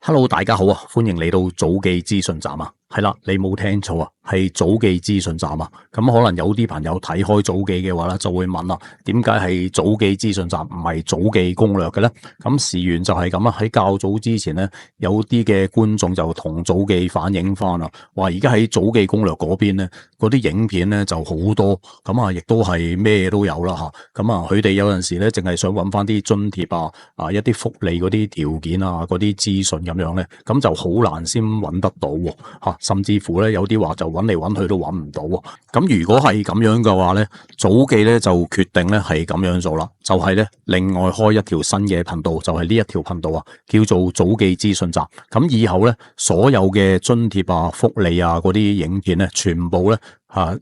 Hello，大家好啊，歡迎嚟到早記資訊站啊。係啦，你冇聽錯啊，係早記資訊站啊。咁可能有啲朋友睇開早記嘅話咧，就會問啦，點解係早記資訊站唔係早記攻略嘅咧？咁事緣就係咁啊。喺較早之前咧，有啲嘅觀眾就同早記反映翻啦，話而家喺早記攻略嗰邊咧，嗰啲影片咧就好多，咁啊，亦都係咩都有啦吓。咁啊，佢哋有陣時咧，淨係想揾翻啲津貼啊，一啲福利嗰啲條件啊，嗰啲資訊咁樣咧，咁就好難先揾得到吓。甚至乎咧，有啲話就揾嚟揾去都揾唔到喎。咁如果係咁樣嘅話咧，早記咧就決定咧係咁樣做啦，就係咧另外開一條新嘅頻道，就係呢一條頻道啊，叫做早記資訊站。咁以後咧，所有嘅津貼啊、福利啊嗰啲影片咧，全部咧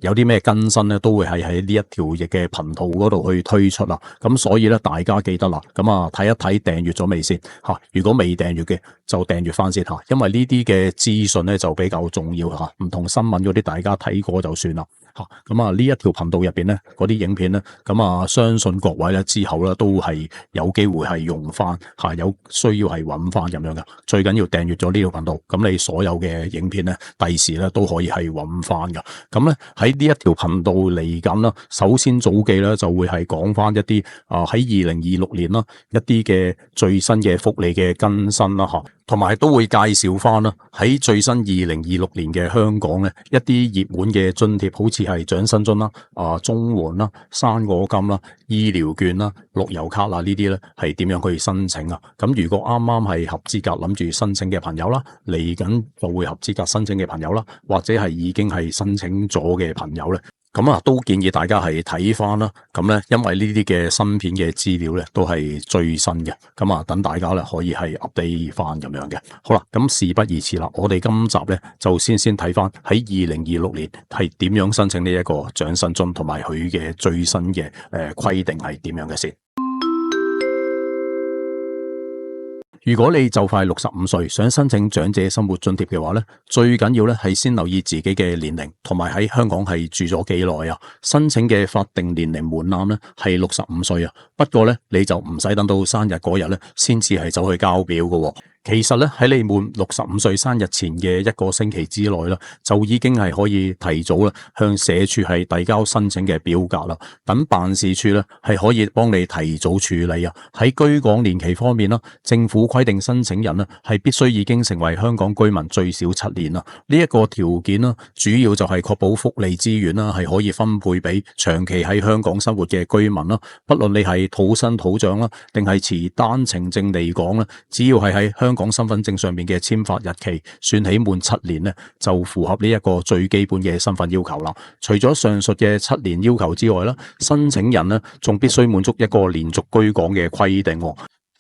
有啲咩更新咧，都會係喺呢一條嘅頻道嗰度去推出啦。咁所以咧，大家記得啦，咁啊睇一睇訂閱咗未先吓？如果未訂閱嘅，就訂閱翻先吓，因為呢啲嘅資訊咧就比較重要吓，唔同新聞嗰啲大家睇過就算啦吓。咁啊呢一條頻道入邊咧，嗰啲影片咧，咁啊相信各位咧之後咧都係有機會係用翻吓，有需要係揾翻咁樣嘅。最緊要訂閱咗呢條頻道，咁你所有嘅影片咧，第時咧都可以係揾翻噶。咁咧喺呢一條頻道嚟緊啦，首先早記咧就會係講翻一啲喺2026年啦一啲嘅最新嘅福利嘅更新啦吓，同埋都會介紹翻啦喺最新2026年嘅香港咧一啲熱門嘅津貼，好似係長生津啦、綜援啦、生果金啦、醫療券啦、樂悠卡啦呢啲咧係點樣去申請啊？咁如果啱啱係合資格諗住申請嘅朋友啦，嚟緊就會合資格申請嘅朋友啦，或者係已經係申請咗嘅朋友咧，咁啊都建議大家係睇翻啦。咁咧，因為呢啲嘅新片嘅資料咧都係最新嘅，咁啊等大家咧可以係 update 翻咁樣嘅。好啦，咁事不宜遲啦，我哋今集咧就先睇翻喺2026年係點樣申請呢一個長生津，同埋佢嘅最新嘅規定係點樣嘅先。如果你就快65歲，想申請長者生活津貼嘅話咧，最緊要咧係先留意自己嘅年齡，同埋喺香港係住咗幾耐啊。申請嘅法定年齡門檻咧係65歲啊，不過咧你就唔使等到生日嗰日咧先至係走去交表㗎。其實咧喺你滿65歲生日前嘅1個星期之內啦，就已經係可以提早啦向社署係遞交申請嘅表格啦。等辦事處咧係可以幫你提早處理啊。喺居港年期方面啦，政府規定申請人咧係必須已經成為香港居民最少7年啦。呢一個條件啦，主要就係確保福利資源啦係可以分配俾長期喺香港生活嘅居民啦。不論你係土生土長啦，定係持單程證嚟港啦，只要係喺香港身份證上面嘅簽發日期算起滿7年咧，就符合呢一個最基本嘅身份要求啦。除咗上述嘅7年要求之外啦，申請人咧仲必須滿足一個連續居港嘅規定。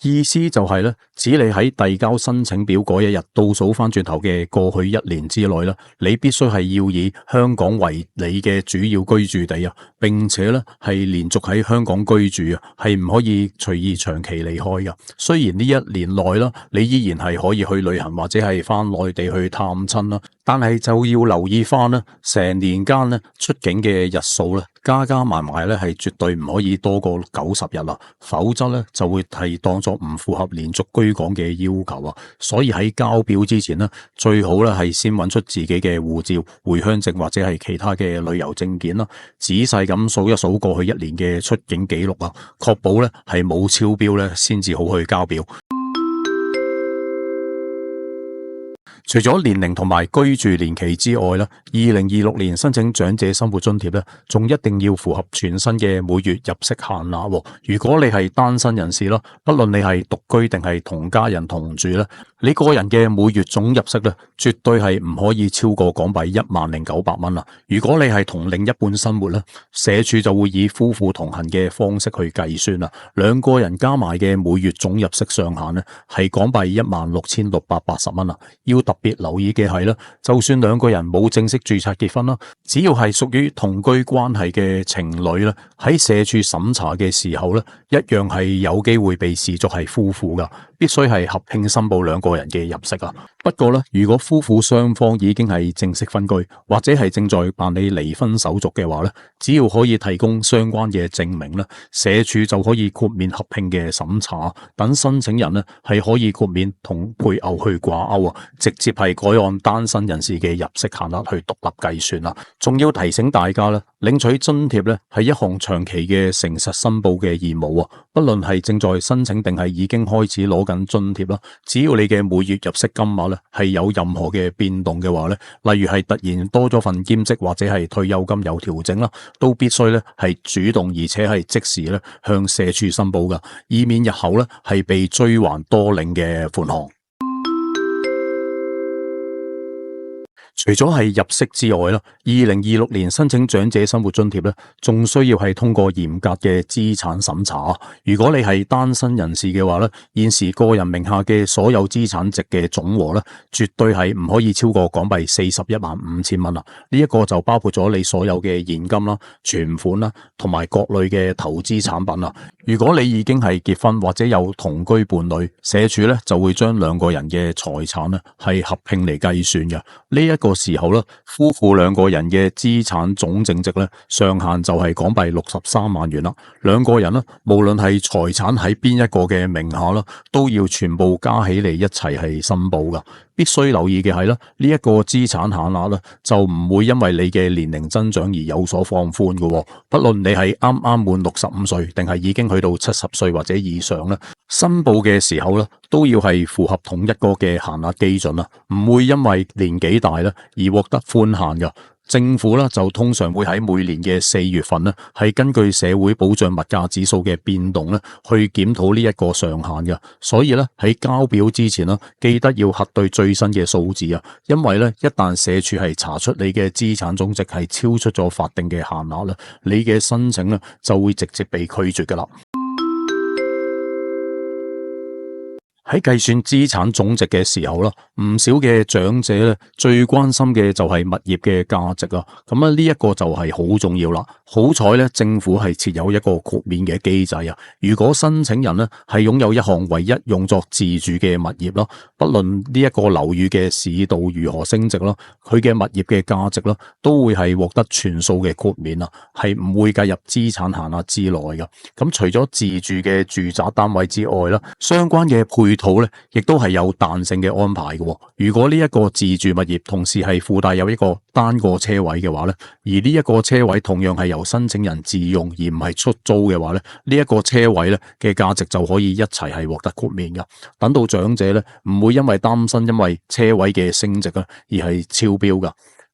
意思就係咧，指你喺遞交申請表嗰一日倒數翻轉頭嘅過去1年之內啦，你必須係要以香港為你嘅主要居住地啊，並且咧係連續喺香港居住啊，係唔可以隨意長期離開噶。雖然呢1年內啦，你依然係可以去旅行或者係翻內地去探親啦，但係就要留意翻啦，成年間咧出境嘅日數咧加埋埋咧係絕對唔可以多過90日啦，否則咧就會係當作唔符合連續居港嘅要求啊。所以喺交表之前咧，最好咧係先揾出自己嘅護照、回鄉證或者係其他嘅旅遊證件啦，仔細咁數一數過去1年嘅出境記錄啊，確保咧係冇超標咧，先至好去交表。除咗年齡同埋居住年期之外咧，2026年申請長者生活津貼咧，仲一定要符合全新嘅每月入息限額。如果你係單身人士啦，不論你係獨居定係同家人同住咧，你個人嘅每月總入息咧，絕對係唔可以超過港幣10,900蚊啦。如果你係同另一半生活咧，社署就會以夫婦同行嘅方式去計算啦。兩個人加埋嘅每月總入息上限咧，係港幣16,680蚊啦。要突別留意嘅係咧，就算兩個人冇正式註冊結婚啦，只要係屬於同居關係嘅情侶咧，喺社署審查嘅時候咧，一樣係有機會被視作係夫婦噶，必須係合併申報兩個人嘅入息啊。不過咧，如果夫婦雙方已經係正式分居，或者係正在辦理離婚手續嘅話咧，只要可以提供相關嘅證明咧，社署就可以豁免合併嘅審查，等申請人咧係可以豁免同配偶去掛鈎啊，直接係改按單身人士嘅入息限額去獨立計算啦。仲要提醒大家咧，領取津貼咧係一項長期嘅誠實申報嘅義務啊，不論係正在申請定係已經開始攞緊津貼啦，只要你嘅每月入息金額係有任何嘅變動嘅話咧，例如係突然多咗份兼職或者係退休金有調整啦，都必須咧係主動而且係即時咧向社署申報噶，以免日後咧係被追還多領嘅款項。除咗係入息之外啦，2026年申請長者生活津貼咧，仲需要係通過嚴格嘅資產審查。如果你係單身人士嘅話咧，現時個人名下嘅所有資產值嘅總和咧，絕對係唔可以超過港幣415000蚊啦。呢一個就包括咗你所有嘅現金啦、存款啦，同埋各類嘅投資產品啦。如果你已經係結婚或者有同居伴侶，社署咧就會將兩個人嘅財產咧係合併嚟計算嘅。呢一個時候咧，夫婦兩個人嘅資產總淨值咧上限就係港幣63萬元啦。兩個人咧，無論係財產喺邊一個嘅名下啦，都要全部加起嚟一齊係申報噶。必須留意嘅係咧，呢一個資產限額咧就唔會因為你嘅年齡增長而有所放寬嘅。不論你係啱啱滿65歲，定係已經去到70歲或者以上咧，申報嘅時候咧都要係符合統一個嘅限額基準啦，唔會因為年紀大咧而獲得寬限噶。政府咧就通常會喺每年嘅4月份咧，係根據社會保障物價指數嘅變動咧，去檢討呢一個上限嘅。所以咧喺交表之前啦，記得要核對最新嘅數字啊，因為咧一旦社署係查出你嘅資產總值係超出咗法定嘅限額咧，你嘅申請咧就會直接被拒絕噶啦。喺計算資產總值嘅時候啦，唔少嘅長者咧最關心嘅就係物業嘅價值啊，咁啊呢一個就係好重要啦。好彩咧，政府係設有一個豁免嘅機制啊。如果申請人咧係擁有一項唯一用作自住嘅物業啦，不論呢一個樓宇嘅市道如何升值啦，佢嘅物業嘅價值啦都會係獲得全數嘅豁免啊，係唔會計入資產限額之內嘅。咁除咗自住嘅住宅單位之外啦，相關嘅配套咧，亦都係有彈性嘅安排嘅。如果呢一個自住物業同時係附帶有一個單個車位嘅話咧，而呢一個車位同樣係由申請人自用而唔係出租嘅話咧，呢一個車位咧嘅價值就可以一齊係獲得豁免嘅。等到長者咧唔會因為擔心因為車位嘅升值啊而係超標噶。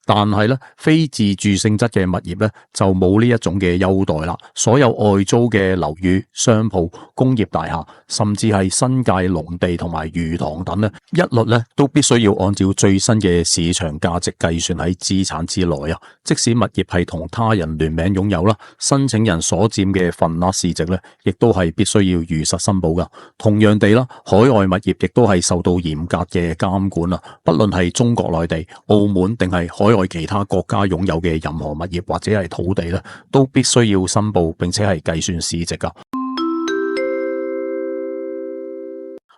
但係咧，非自住性質嘅物業咧就冇呢一種嘅優待啦。所有外租嘅樓宇、商鋪、工業大廈，甚至係新界農地同埋魚塘等咧，一律咧都必須要按照最新嘅市場價值計算喺資產之內啊。即使物業係同他人聯名擁有啦，申請人所佔嘅份額市值咧，亦都係必須要如實申報噶。同樣地啦，海外物業亦都係受到嚴格嘅監管啊。不論係中國內地、澳門定係海外其他國家擁有嘅任何物業或者係土地咧，都必須要申報並且係計算市值噶。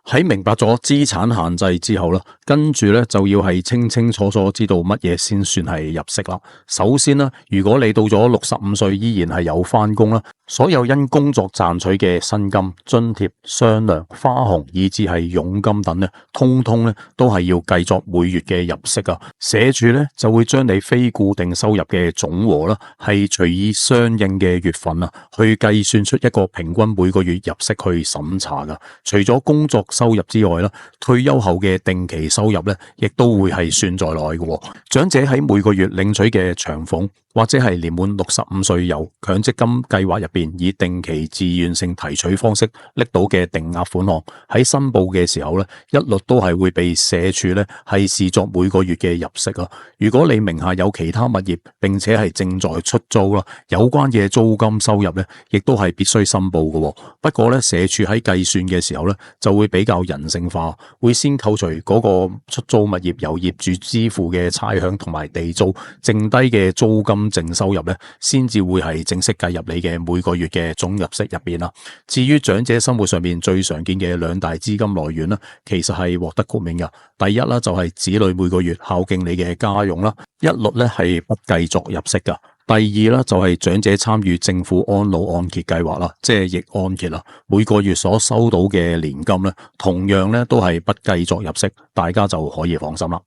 喺明白咗資產限制之後啦，跟住咧就要係清清楚楚知道乜嘢先算係入息啦。首先啦，如果你到咗65歲依然係有返工啦，所有因工作賺取嘅薪金、津貼、雙糧、花紅以至係佣金等咧，通通咧都係要計作每月嘅入息啊。社署咧就會將你非固定收入嘅總和啦，係隨意相應嘅月份啊，去計算出一個平均每個月入息去審查噶。除咗工作收入之外啦，退休後嘅定期收入咧，亦都會係算在內嘅。長者喺每個月領取嘅長俸、或者係年滿65歲由強積金計劃入邊以定期自願性提取方式拎到嘅定額款項，喺申報嘅時候咧，一律都係會被社署咧係視作每個月嘅入息啊。如果你名下有其他物業並且係正在出租啦，有關嘅租金收入咧，亦都係必須申報嘅。不過咧，社署喺計算嘅時候咧，就會比較人性化，會先扣除嗰個出租物業由業主支付嘅差餉同埋地租，剩低嘅租金淨收入咧，先至會係正式計入你嘅每個月嘅總入息入邊啦。至於長者生活上面最常見嘅兩大資金來源啦，其實係獲得豁免嘅。第一啦，就係子女每個月孝敬你嘅家用啦，一律咧係不計作入息噶。第二啦，就係長者參與政府安老按揭計劃啦，即係逆按揭啦，每個月所收到嘅年金咧，同樣咧都係不計作入息，大家就可以放心啦。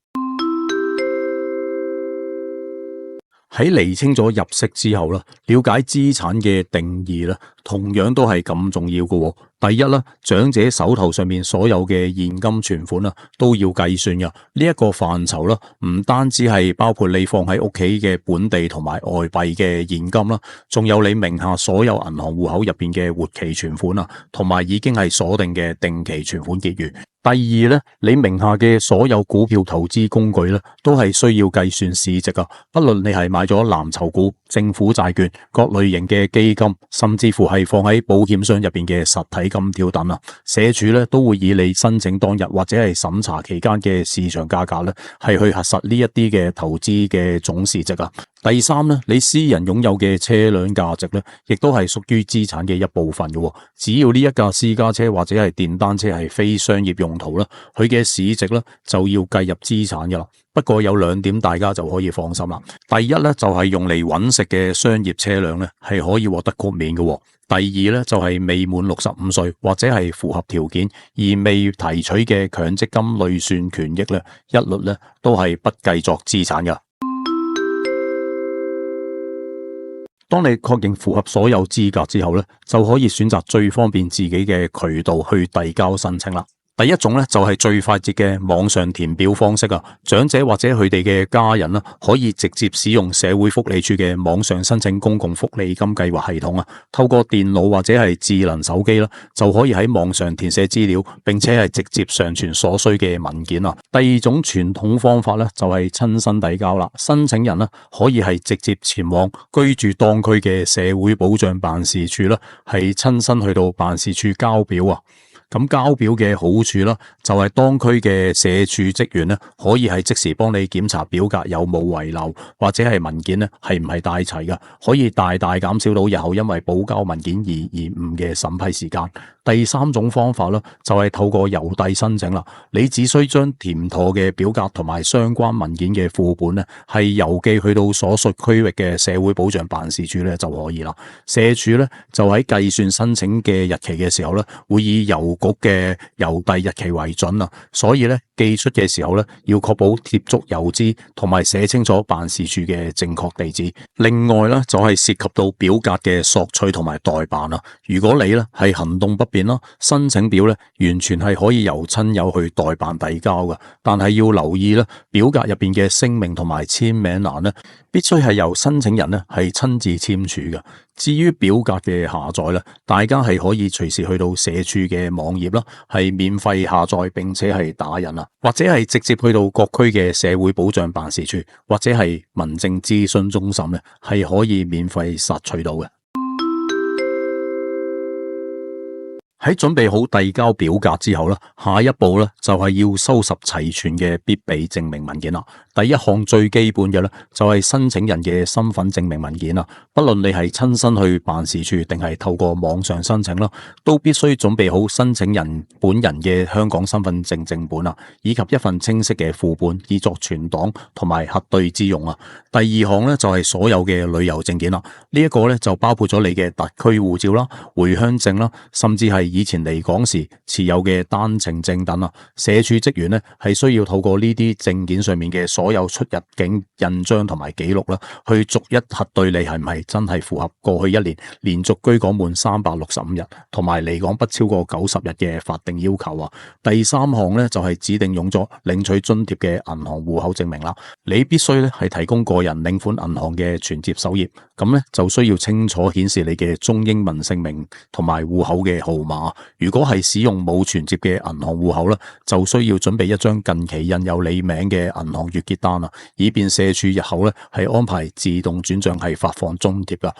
喺釐清咗入息之後啦，了解資產嘅定義啦，同樣都係咁重要嘅。第一啦，長者手頭上面所有嘅現金存款啊，都要計算嘅。呢一個範疇啦，唔單止係包括你放喺屋企嘅本地同埋外幣嘅現金啦，仲有你名下所有銀行戶口入邊嘅活期存款啊，同埋已經係鎖定嘅定期存款結餘。第二咧，你名下嘅所有股票投資工具咧，都係需要計算市值啊。不論你係買咗藍籌股、政府債券、各類型嘅基金，甚至乎係放喺保險箱入邊嘅實體金條等啊，社署咧都會以你申請當日或者係審查期間嘅市場價格咧，係去核實呢一啲嘅投資嘅總市值啊。第三咧，你私人擁有嘅車輛價值咧，亦都係屬於資產嘅一部分嘅。只要呢一架私家車或者係電單車係非商業用途啦，佢嘅市值咧就要計入資產嘅啦。不過有兩點大家就可以放心啦。第一咧，就係用嚟揾食嘅商業車輛咧，係可以獲得豁免嘅。第二咧，就係未滿65歲或者係符合條件而未提取嘅強積金累算權益咧，一律咧都係不計作資產嘅。當你確認符合所有資格之後咧，就可以選擇最方便自己嘅渠道去遞交申請啦。第一種咧就係最快捷嘅網上填表方式啊，長者或者佢哋嘅家人啦，可以直接使用社會福利署嘅網上申請公共福利金計劃系統啊，透過電腦或者係智能手機啦，就可以喺網上填寫資料，並且係直接上傳所需嘅文件啊。第二種傳統方法咧就係親身遞交啦，申請人啦可以係直接前往居住當區嘅社會保障辦事處啦，係親身去到辦事處交表啊。咁交表嘅好處啦，就係當區嘅社署職員咧，可以係即時幫你檢查表格有冇遺漏，或者係文件咧係唔係帶齊㗎，可以大大減少到日後因為補交文件而延誤嘅審批時間。第三種方法啦，就係透過郵遞申請啦，你只需將填妥嘅表格同埋相關文件嘅副本咧，係郵寄去到所屬區域嘅社會保障辦事處咧就可以啦。社署咧就喺計算申請嘅日期嘅時候咧，會以郵局嘅郵遞日期為準啊，所以咧寄出嘅時候咧要確保貼足郵資同埋寫清楚辦事處嘅正確地址。另外咧就係涉及到表格嘅索取同埋代辦啦。如果你咧係行動不便啦，申請表咧完全係可以由親友去代辦遞交嘅，但係要留意咧表格入邊嘅聲明同埋簽名欄咧必須係由申請人咧係親自簽署嘅。至於表格嘅下載咧，大家係可以隨時去到社署嘅網頁啦，係免費下載並且係打印啦，或者係直接去到各區嘅社會保障辦事處或者係民政諮詢中心咧，係可以免費索取到嘅。喺準備好遞交表格之後咧，下一步咧就係要收拾齊全嘅必備證明文件啦。第一項最基本嘅咧就係申請人嘅身份證明文件啦。不論你係親身去辦事處定係透過網上申請啦，都必須準備好申請人本人嘅香港身份證正本啊，以及一份清晰嘅副本，以作存檔同埋核對之用啊。第二項咧就係所有嘅旅遊證件啦。呢一個咧就包括咗你嘅特區護照啦、回鄉證啦，甚至係以前離港時持有嘅單程證等啊。社署職員咧係需要透過呢啲證件上面嘅所有出入境印章同埋記錄啦，去逐一核對你係唔係真係符合過去一年連續居港滿365日同埋離港不超過90日嘅法定要求啊。第三項咧就係指定用作領取津貼嘅銀行戶口證明啦。你必須咧係提供個人領款銀行嘅存摺首頁，咁咧就需要清楚顯示你嘅中英文姓名同埋戶口嘅號碼。如果係使用冇存摺嘅銀行戶口咧，就需要準備一張近期印有你名嘅銀行月結單啊，以便社署日後咧係安排自動轉賬係發放津貼噶。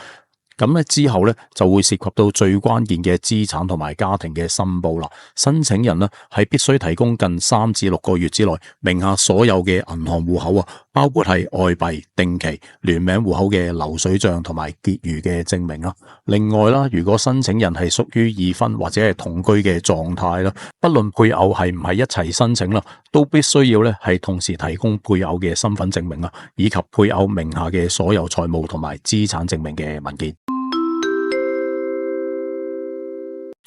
咁咧之後咧就會涉及到最關鍵嘅資產同埋家庭嘅申報啦。申請人呢係必須提供近3至6個月之內名下所有嘅銀行戶口啊，包括係外幣、定期、聯名戶口嘅流水賬同埋結餘嘅證明啦。另外啦，如果申請人係屬於已婚或者係同居嘅狀態啦，不論配偶係唔係一齊申請啦，都必須要咧係同時提供配偶嘅身份證明啊，以及配偶名下嘅所有財務同埋資產證明嘅文件。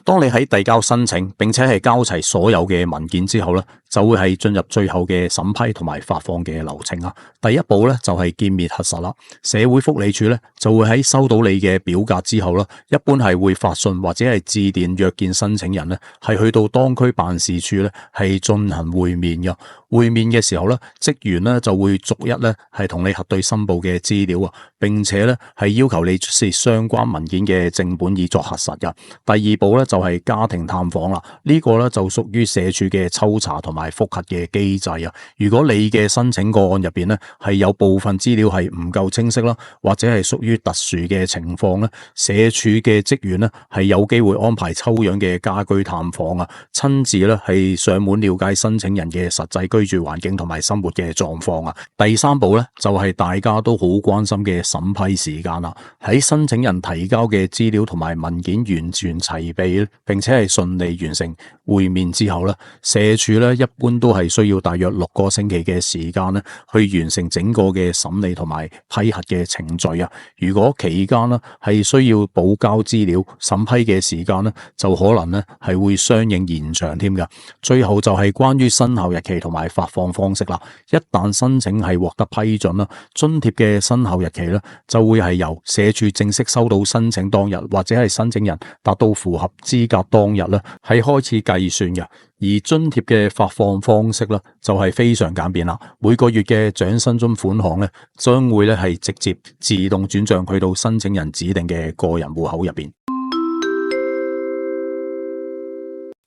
當你喺遞交申請並且係交齊所有嘅文件之後咧，就會係進入最後嘅審批同埋發放嘅流程啊。第一步咧就係見面核實啦。社會福利署咧就會喺收到你嘅表格之後啦，一般係會發信或者係致電約見申請人咧，係去到當區辦事處咧係進行會面嘅。會面嘅時候咧，職員咧就會逐一咧係同你核對申報嘅資料啊，並且咧係要求你出示相關文件嘅正本以作核實嘅。第二步咧就係家庭探訪啦，呢個咧就屬於社署嘅抽查同埋複核嘅機制啊。如果你嘅申請個案入邊咧係有部分資料係唔夠清晰啦，或者係屬於特殊嘅情況咧，社署嘅職員咧係有機會安排抽樣嘅家居探訪啊，親自咧係上門了解申請人嘅實際居住環境同埋生活嘅狀況啊。第三步咧就係大家都好關心嘅審批時間啦。喺申請人提交嘅資料同埋文件完全齊備並且係順利完成會面之後咧，社署咧一般都係需要大約6個星期嘅時間咧，去完成整個嘅審理同埋批核嘅程序啊。如果期間咧係需要補交資料，審批嘅時間咧就可能咧係會相應延長添噶。最後就係關於生效日期同埋發放方式啦。一旦申請係獲得批准啦，津貼嘅生效日期咧就會係由社署正式收到申請當日或者係申請人達到符合資格當日咧係開始計算嘅。而津貼嘅發放方式咧就係非常簡便啦。每個月嘅長生津款項咧將會咧係直接自動轉賬去到申請人指定嘅個人戶口入邊。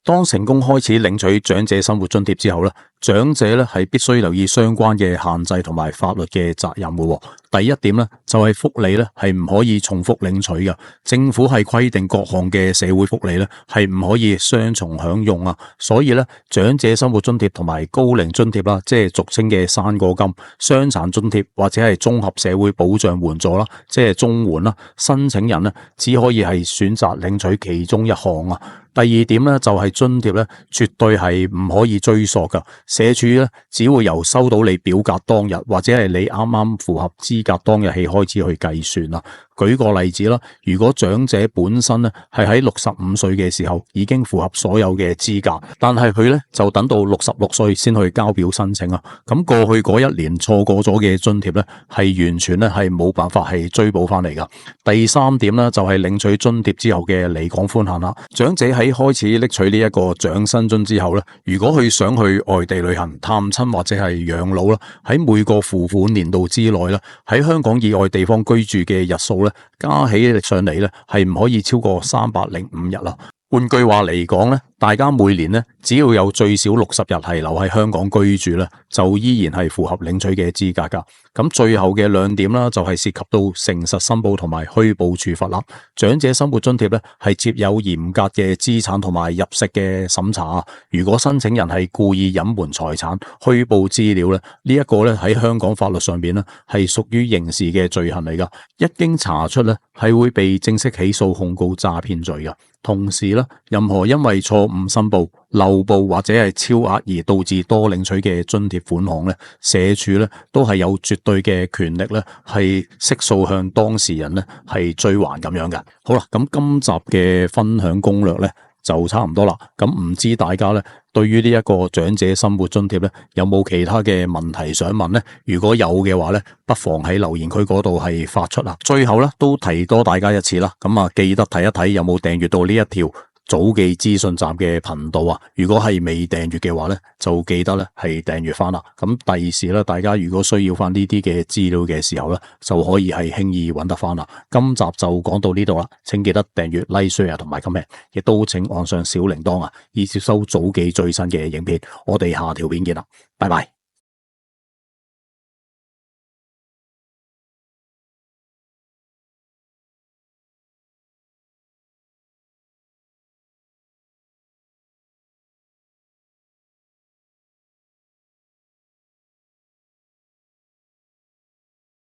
當成功開始領取長者生活津貼之後咧，長者咧係必須留意相關嘅限制同埋法律嘅責任嘅。第一點咧就係福利咧係唔可以重複領取嘅。政府係規定各項嘅社會福利咧係唔可以雙重享用啊。所以咧長者生活津貼同埋高齡津貼啦，即係俗稱嘅生果金、傷殘津貼或者係綜合社會保障援助啦，即係綜援啦，申請人咧只可以係選擇領取其中一項啊。第二點咧就係津貼咧絕對係唔可以追溯噶。社署咧只會由收到你表格當日或者係你啱啱符合資格當日起開始去計算啦。舉個例子啦，如果長者本身咧係喺65歲嘅時候已經符合所有嘅資格，但係佢咧就等到66歲先去交表申請啊。咁過去嗰一年錯過咗嘅津貼咧係完全咧係冇辦法係追補翻嚟噶。第三點咧就係領取津貼之後嘅離港寬限啦。長者喺開始拎取呢一個長生津之後咧，如果佢想去外地旅行探親或者係養老啦，喺每個付款年度之內咧，喺香港以外地方居住嘅日數咧，加起上嚟咧係唔可以超過305日啦。換句話嚟講咧，大家每年咧只要有最少60日係留喺香港居住咧，就依然係符合領取嘅資格噶。咁最後嘅兩點啦，就係涉及到誠實申報同埋虛報處罰啦。長者生活津貼咧係設有嚴格嘅資產同埋入息嘅審查。如果申請人係故意隱瞞財產、虛報資料咧，呢一個咧喺香港法律上邊咧係屬於刑事嘅罪行嚟噶。一經查出咧係會被正式起訴控告詐騙罪噶。同時咧，任何因為錯誤申報、漏報或者係超額而導致多領取嘅津貼款項咧，社署咧都係有絕對嘅權力咧，係悉數向當事人咧係追還咁樣嘅。好啦，咁今集嘅分享攻略咧就差唔多啦。咁唔知大家咧對於呢一個長者生活津貼咧有冇其他嘅問題想問呢？如果有嘅話咧，不妨喺留言區嗰度係發出啦。最後咧都提多大家一次啦，咁啊記得睇一睇有冇訂閱到呢一條早記資訊站嘅頻道啊！如果係未訂閱嘅話咧，就記得咧係訂閱翻啦。咁第二時咧，大家如果需要翻呢啲嘅資料嘅時候咧，就可以係輕易揾得翻啦。今集就講到呢度啦，請記得訂閱、like、share 同埋 comment，亦都請按上小鈴鐺啊，以接收早記最新嘅影片。我哋下條片見啦，拜拜。